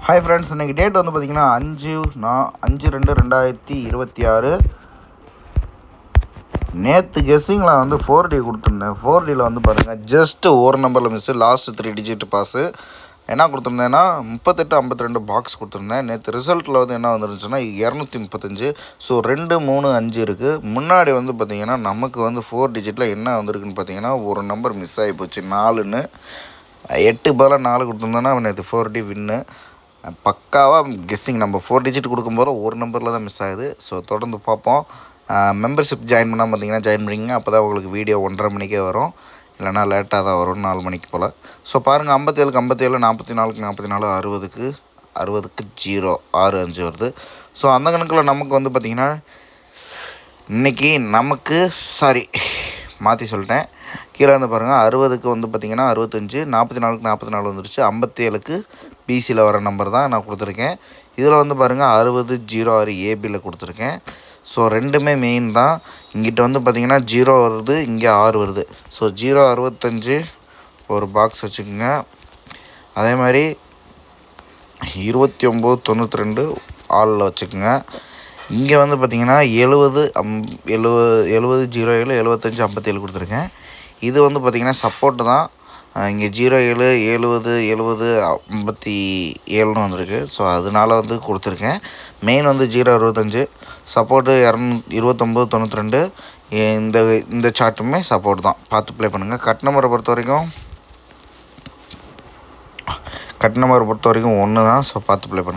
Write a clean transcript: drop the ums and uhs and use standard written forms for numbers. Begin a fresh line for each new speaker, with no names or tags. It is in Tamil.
ஹாய் ஃப்ரெண்ட்ஸ், இன்றைக்கி டேட் வந்து பார்த்திங்கன்னா 5/2/2026. நேற்று கெஸ்ஸிங்கில் வந்து 4D கொடுத்துருந்தேன். 4Dயில் வந்து பாருங்கள், ஜஸ்ட்டு ஒரு நம்பரில் மிஸ்ஸு, லாஸ்ட் 3 டிஜிட் பாஸு. என்ன கொடுத்துருந்தேன்னா 38 52 பாக்ஸ் கொடுத்துருந்தேன். நேற்று ரிசல்ட்டில் வந்து என்ன வந்துருந்துச்சுன்னா 235. ஸோ 2 3 5 இருக்குது. முன்னாடி வந்து பார்த்திங்கன்னா நமக்கு வந்து 4 டிஜிட்டில் என்ன வந்திருக்குன்னு பார்த்தீங்கன்னா ஒரு நம்பர் மிஸ் ஆகி போச்சு, 4ன்னு. 8 பதிலாக 4 கொடுத்துருந்தோன்னா நேற்று 4D வின்னு. பக்காவாக கெஸ்ஸிங் நம்ம 4 டிஜிட் கொடுக்கும்போது ஒரு நம்பரில் தான் மிஸ் ஆகுது. ஸோ தொடர்ந்து பார்ப்போம். மெம்பர்ஷிப் ஜாயின் பண்ணால் பார்த்தீங்கன்னா ஜாயின் பண்ணிங்க. அப்போ தான் உங்களுக்கு வீடியோ 1:30 மணிக்கே வரும், இல்லைனா லேட்டாக தான் வரும், 4 மணிக்கு போல். ஸோ பாருங்கள், 57க்கு 57, 44க்கு 44, 60க்கு 0 6 5 வருது. ஸோ அந்த கணக்கில் நமக்கு வந்து பார்த்திங்கன்னா இன்றைக்கி நமக்கு மாற்றி சொல்லிட்டேன். கீழே வந்து பாருங்கள், 60க்கு வந்து பார்த்திங்கன்னா 65, 44க்கு 44 வந்துருச்சு. 57க்கு பிசியில் வர நம்பர் தான் நான் கொடுத்துருக்கேன். இதில் வந்து பாருங்கள் 60 06 ஏபியில் கொடுத்துருக்கேன். ஸோ ரெண்டுமே மெயின் தான். இங்கிட்ட வந்து பார்த்திங்கன்னா 0 வருது, இங்கே 6 வருது. ஸோ 0 65 ஒரு பாக்ஸ் வச்சுக்கோங்க. அதே மாதிரி 29 92 ஆளில் வச்சுக்கோங்க. இங்கே வந்து பார்த்திங்கன்னா 70 07 75 57 கொடுத்துருக்கேன். இது வந்து பார்த்திங்கன்னா சப்போர்ட்டு தான். இங்கே 07 70 70 57ன்னு வந்திருக்கு. ஸோ அதனால வந்து கொடுத்துருக்கேன். மெயின் வந்து 0 65, சப்போர்ட்டு 29 92. இந்த சார்ட்டுமே சப்போர்ட் தான். பார்த்து ப்ளே பண்ணுங்கள். கட் நம்பரை பொறுத்த வரைக்கும் 1 தான். ஸோ பார்த்து ப்ளே பண்ணுங்கள்.